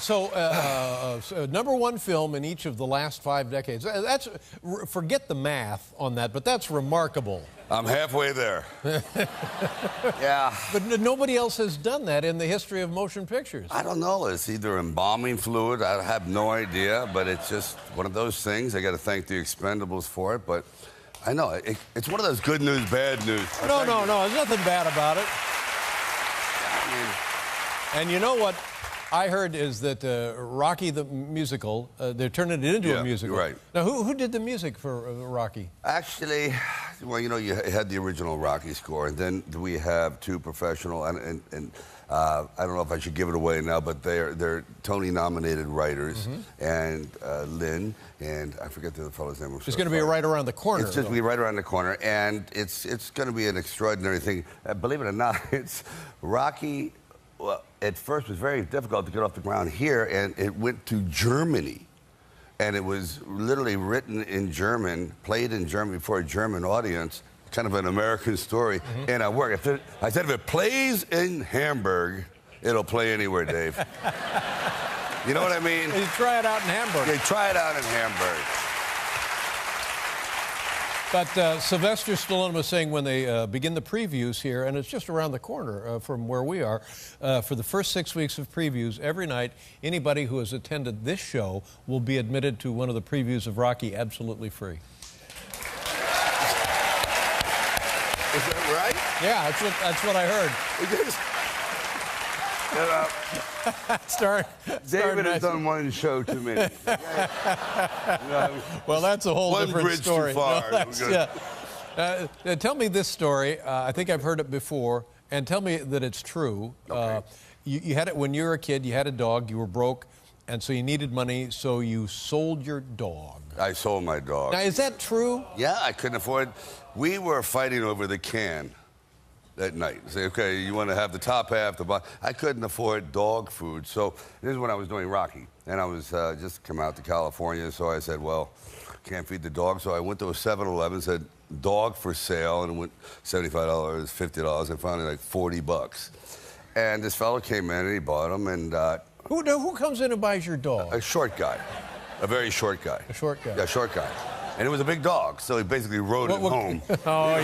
So #1 film in each of the last 5 decades. Forget the math on that, but that's remarkable. I'm halfway there. Yeah. But nobody else has done that in the history of motion pictures. I don't know. It's either embalming fluid. I have no idea, but it's just one of those things. I got to thank the Expendables for it, but I know it's one of those good news, bad news. No. There's nothing bad about it. And you know what I heard is that Rocky the musical, they're turning it into a musical. Right. Now, who did the music for Rocky? Actually, well, you know, you had the original Rocky score, and then we have 2 professional, and I don't know if I should give it away now, but they're Tony-nominated writers, and Lynn, and I forget the other fellow's name. It's going to be right around the corner. It's just going to be right around the corner, and it's going to be an extraordinary thing. Believe it or not, it's Rocky. Well, at first it was very difficult to get off the ground here, and it went to Germany. And it was literally written in German, played in German for a German audience, kind of an American story. And I worked. I said, if it plays in Hamburg, it'll play anywhere, Dave. You know what I mean? You try it out in Hamburg. They try it out in Hamburg. But Sylvester Stallone was saying when they begin the previews here, and it's just around the corner from where we are, for the first 6 weeks of previews, every night, anybody who has attended this show will be admitted to one of the previews of Rocky absolutely free. Is that right? Yeah, that's what I heard. David has done one show too many. Well, that's a whole different bridge story. too far. Tell me this story. I think I've heard it before, and tell me that it's true. Okay. You had it when you were a kid. You had a dog. You were broke, and so you needed money. So you sold your dog. I sold my dog. Now, is that true? Yeah, I couldn't afford. We were fighting over the can that night. Say, okay, you want to have the top half, the bottom. I couldn't afford dog food. So this is when I was doing Rocky. And I was just come out to California. So I said, well, can't feed the dog. So I went to a 7-Eleven, said, dog for sale. And it went $75, $50, and finally like $40. And this fellow came in and he bought them. And who comes in and buys your dog? a short guy. A very short guy. A short guy. Yeah, a short guy. And it was a big dog, so he basically rode it home. Oh,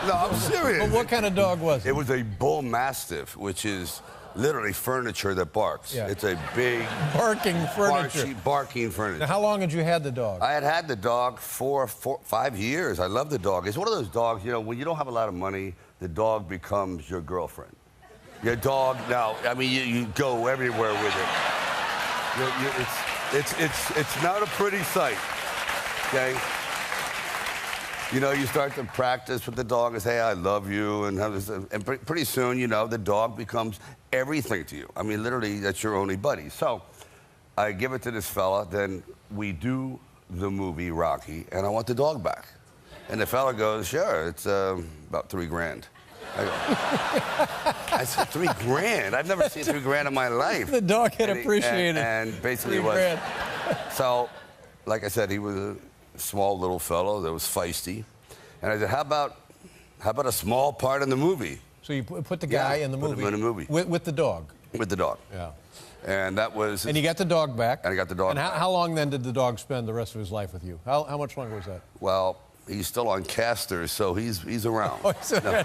No, I'm serious. But what kind of dog was it? It was a bull mastiff, which is literally furniture that barks. Yeah. It's a big... Barking furniture. Barking furniture. Now, how long had you had the dog? I had the dog for 5 years. I love the dog. It's one of those dogs, you know, when you don't have a lot of money, the dog becomes your girlfriend. Your dog, now, I mean, you go everywhere with it. It's not a pretty sight. Okay? You know, you start to practice with the dog and say, hey, I love you, and have this, and pretty soon, you know, the dog becomes everything to you. I mean, literally, that's your only buddy. So I give it to this fella, then we do the movie Rocky, and I want the dog back. And the fella goes, sure, it's about $3,000. I go, I said, $3,000? I've never seen $3,000 in my life. The dog had appreciated. And basically it was. So, like I said, he was a small little fellow that was feisty. And I said, how about a small part in the movie? So you put the guy in the movie. Put him in the movie. With the dog. With the dog. Yeah. And that was... And you got the dog back. And I got the dog back. And how long then did the dog spend the rest of his life with you? How much longer was that? Well, he's still on casters, so he's around. Oh, no,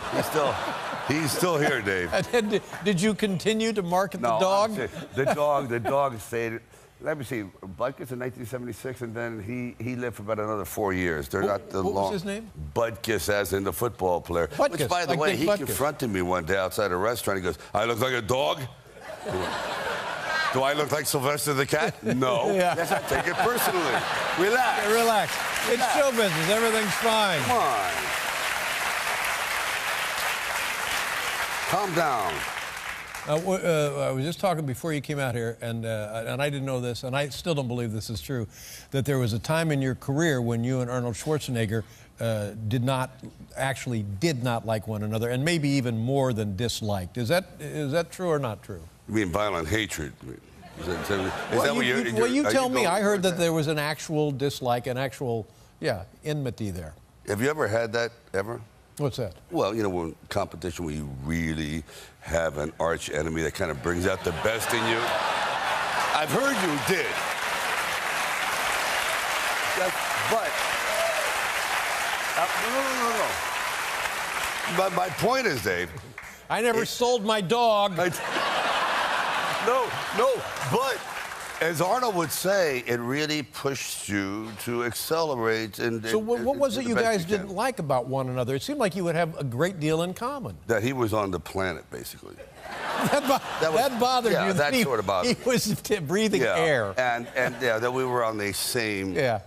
he's still here, Dave. And did you continue to market the dog? The dog stayed. Let me see. Butkus in 1976, and then he lived for about another 4 years. They're not the long. What was his name? Butkus, as in the football player. Butkus, which, by the way, he Butkus. Confronted me one day outside a restaurant. He goes, "I look like a dog." Do I look like Sylvester the cat? No. Yeah. Yes, I take it personally. Relax. Okay, relax. It's show business. Everything's fine. Come on. Calm down. I was just talking before you came out here, and I didn't know this, and I still don't believe this is true, that there was a time in your career when you and Arnold Schwarzenegger did not like one another, and maybe even more than disliked. Is that true or not true? You mean violent hatred? Is that what you tell me. I heard that there was an actual dislike, an actual, enmity there. Have you ever had that, ever? What's that? Well, you know, when competition where you really have an arch enemy that kind of brings out the best in you. I've heard you did. But no. But my point is, Dave. I never sold my dog. No. But as Arnold would say, it really pushed you to accelerate. So what was it you guys didn't like about one another? It seemed like you would have a great deal in common. That he was on the planet, basically. that bothered you. That sort of bothered me. He was breathing air. And yeah, that we were on the same, in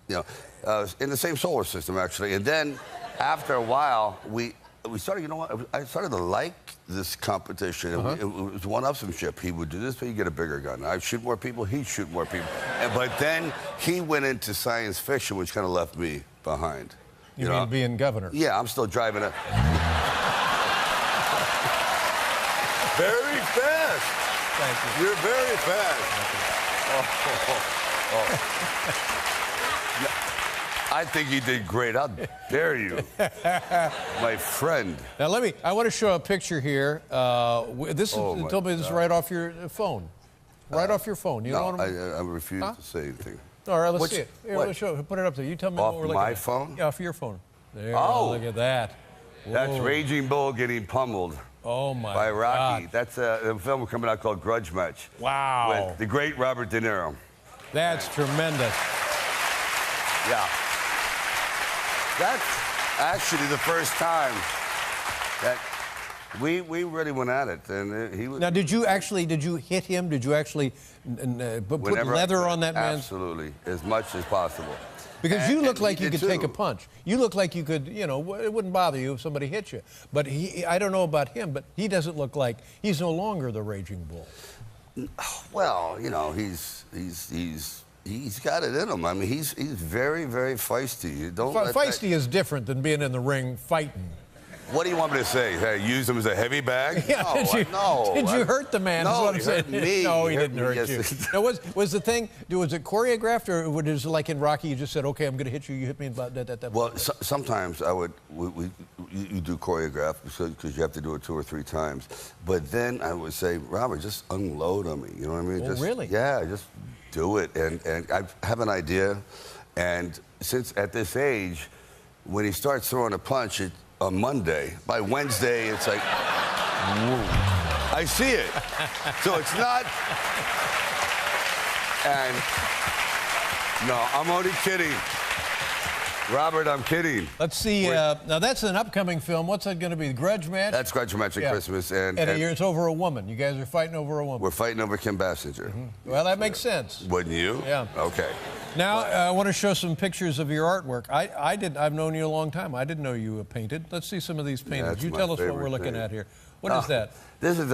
the same solar system, actually. And then, after a while, we started, you know what, I started to like this competition. It was one-upsmanship. He would do this, but he'd get a bigger gun. I'd shoot more people, he'd shoot more people. But then he went into science fiction, which kind of left me behind. You mean being governor? Yeah, I'm still driving a... Very fast. Thank you. You're very fast. I think you did great. How dare you, my friend? Now I want to show a picture here. This told me this is right off your phone. Right off your phone. You know what I refuse to say anything. All right, let's see it. Here, let's show it. Put it up there. You tell me what we're looking at. Off my phone? Yeah, off your phone. There, look at that. Whoa. That's Raging Bull getting pummeled. Oh, my God. By Rocky. That's a film coming out called Grudge Match. Wow. With the great Robert De Niro. That's tremendous. Yeah. That's actually the first time that we really went at it. And he was... Now, did you hit him? Did you actually put leather on that man? Absolutely, as much as possible. Because you look like you could take a punch. You look like you could, it wouldn't bother you if somebody hit you. But I don't know about him, but he doesn't look like, he's no longer the Raging Bull. Well, he's got it in him. I mean, he's very, very feisty. Feisty is different than being in the ring fighting. What do you want me to say? Hey, use him as a heavy bag? Yeah, no. Did you hurt the man? No, he hurt me. No, he didn't hurt you. Now, was the thing, was it choreographed, or was it like in Rocky, you just said, okay, I'm going to hit you, you hit me about that? Well, sometimes you do choreograph because you have to do it 2 or 3 times. But then I would say, Robert, just unload on me. You know what I mean? Oh, really? Yeah, just do it. And I have an idea. And since at this age, when he starts throwing a punch, on Monday, by Wednesday, it's like, whoa. I see it. So it's not, and no, I'm only kidding. Robert, I'm kidding. Let's see, now that's an upcoming film. What's that going to be, the Grudge Match? That's Grudge Match at Christmas. And it's over a woman. You guys are fighting over a woman. We're fighting over Kim Basinger. Well, that makes sense. Wouldn't you? Yeah. Okay. Now, I want to show some pictures of your artwork. I've known you a long time. I didn't know you painted. Let's see some of these paintings. You tell us what we're looking at here. What is that? This is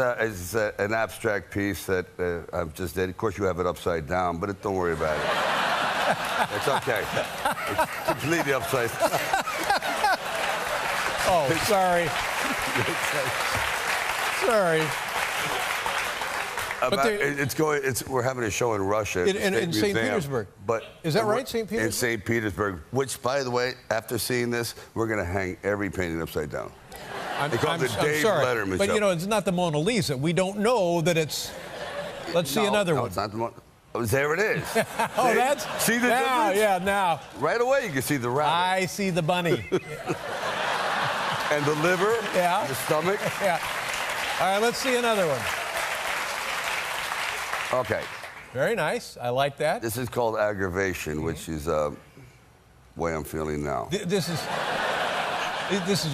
an abstract piece that I've just did. Of course, you have it upside down, but don't worry about it. It's okay. It's completely upside down. Oh, sorry. Sorry. We're having a show in Russia. In St. Petersburg. But is that right, St. Petersburg? In St. Petersburg, which, by the way, after seeing this, we're going to hang every painting upside down. I'm sorry, Letterman but show. It's not the Mona Lisa. We don't know that it's. Let's see another one. No, it's not the Mona. Oh, there it is. Oh, that's. See the difference? Yeah, now. Right away, you can see the rabbit. I see the bunny. And the liver. Yeah. And the stomach. Yeah. All right, let's see another one. Okay. Very nice. I like that. This is called aggravation, which is the way I'm feeling now. This is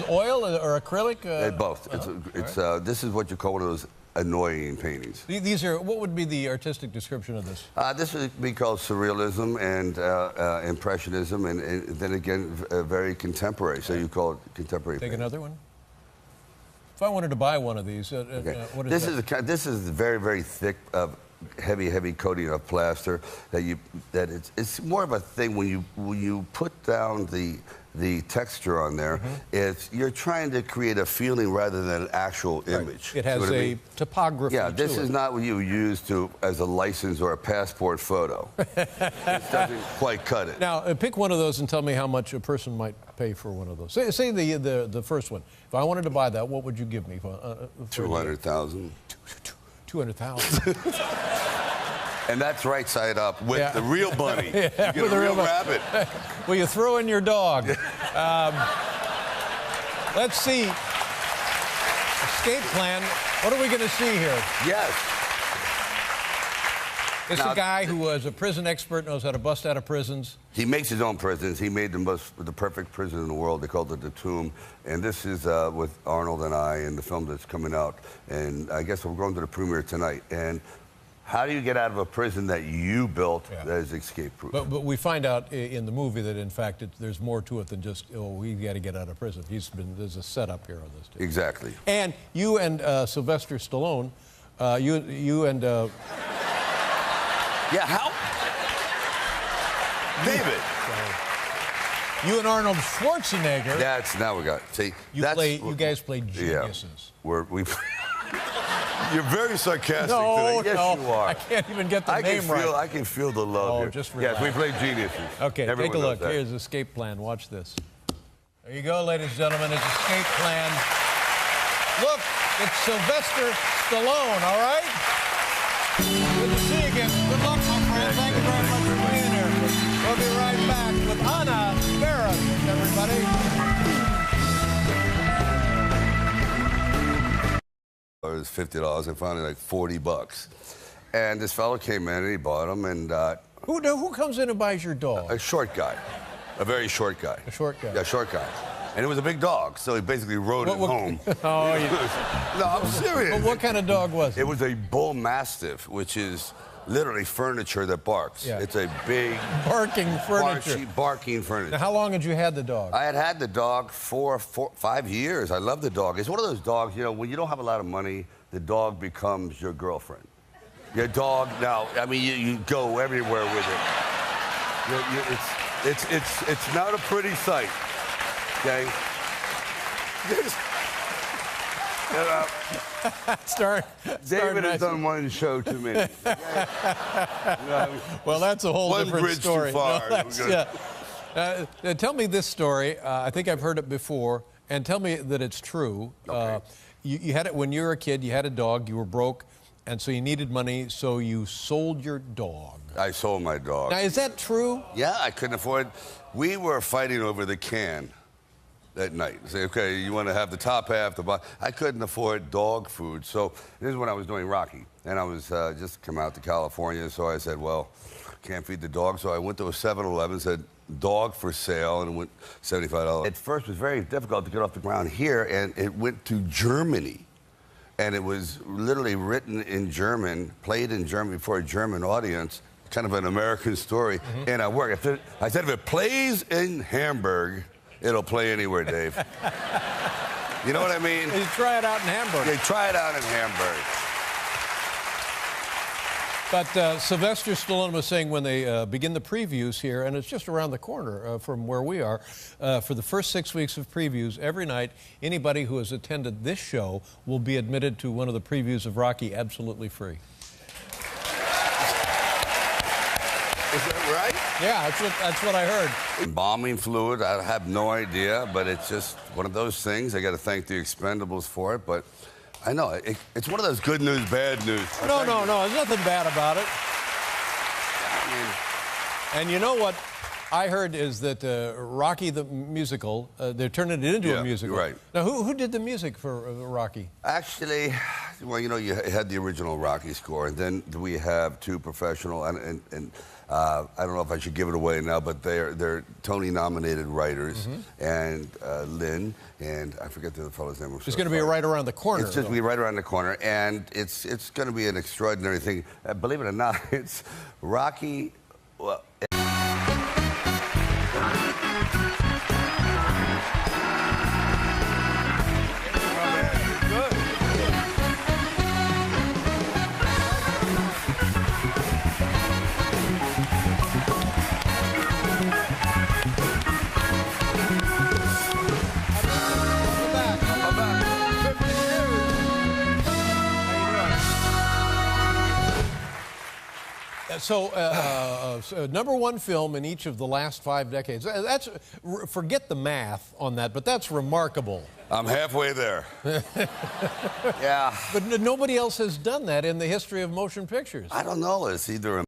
oil or acrylic? Both. This is what you call one of those annoying paintings. These are, what would be the artistic description of this? This would be called surrealism and impressionism, and then again, very contemporary. So you call it contemporary. Take another one. If I wanted to buy one of these, what is that? This is very, very thick, heavy coating of plaster it's more of a thing when you put down the texture on there. You're trying to create a feeling rather than an actual image. It has a topography. Yeah, this is not what you use as a license or a passport photo. It doesn't quite cut it. Now, pick one of those and tell me how much a person might pay for one of those. Say the first one. If I wanted to buy that, what would you give me? 200,000. 200,000. And that's right side up with the real bunny. Yeah, you get with a the real real rabbit. Well, you throw in your dog. Let's see. Escape plan. What are we going to see here? Yes. This is a guy who was a prison expert, knows how to bust out of prisons. He makes his own prisons. He made the perfect prison in the world. They called it the Tomb. And this is with Arnold and I in the film that's coming out. And I guess we're going to the premiere tonight. And how do you get out of a prison that you built that is escape-proof? But we find out in the movie that, in fact, there's more to it than just, oh, we got to get out of prison. There's a setup here on this. Too. Exactly. And you and Sylvester Stallone, you and... Yeah, how? David. You and Arnold Schwarzenegger. Now we got. See, you guys played geniuses. Yeah, You're very sarcastic no, today. Yes, no, you are. I can't even get the name right. I can feel the love here. Just relax. Yes, we played geniuses. Okay, Everyone take a look. knows that. Here's Escape Plan. Watch this. There you go, ladies and gentlemen. It's Escape Plan. Look, it's Sylvester Stallone, all right? Good to see you again. Good luck, my friend. Thank you very much for being here. We'll be right back with Anna Barron, everybody. It was $50. I found it like $40. And this fellow came in and he bought them. And who comes in and buys your dog? a short guy, a very short guy. A short guy. Yeah, short guy. And it was a big dog, so he basically rode it home. Oh, No, I'm serious. But what kind of dog was it? It was a bull mastiff, which is literally furniture that barks. Yeah. It's a big barking furniture. Barking furniture. Now, how long had you had the dog? I had the dog for 5 years. I love the dog. It's one of those dogs, you know, when you don't have a lot of money, the dog becomes your girlfriend. Your dog, now, I mean, you go everywhere with it. It's not a pretty sight, okay? David has done one show to me. Okay? Well, that's a whole different story. One bridge too far. Tell me this story. I think I've heard it before, and tell me that it's true. Okay. You had it when you were a kid. You had a dog. You were broke, and so you needed money. So you sold your dog. I sold my dog. Now, is that true? Yeah, I couldn't afford. We were fighting over the can that night. Say, okay, you want to have the top half, the bottom. I couldn't afford dog food. So this is when I was doing Rocky. And I was just come out to California. So I said, well, can't feed the dog. So I went to a 7-Eleven, said, dog for sale, and it went $75. At first, it was very difficult to get off the ground here, and it went to Germany. And it was literally written in German, played in German before a German audience, kind of an American story. And I worked. I said, if it plays in Hamburg, it'll play anywhere, Dave. You know what I mean? You try it out in Hamburg. They try it out in Hamburg. But Sylvester Stallone was saying when they begin the previews here, and it's just around the corner from where we are, for the first 6 weeks of previews, every night, anybody who has attended this show will be admitted to one of the previews of Rocky absolutely free. Is that right? Yeah, that's what I heard. Embalming fluid, I have no idea, but it's just one of those things. I got to thank the Expendables for it, but I know, it's one of those good news, bad news. No, there's nothing bad about it. And you know what I heard is that Rocky the musical, they're turning it into a musical. Right. Now, who did the music for Rocky? Actually, well, you know, you had the original Rocky score, and then we have two professional, and I don't know if I should give it away now, but they're Tony-nominated writers, and Lynn, and I forget the other fellow's name. It's going to be right around the corner. It's just going to be right around the corner, and it's going to be an extraordinary thing. Believe it or not, it's Rocky. Well, So, #1 film in each of the last 5 decades. Forget the math on that, but that's remarkable. I'm halfway there. Yeah. But nobody else has done that in the history of motion pictures. I don't know. It's either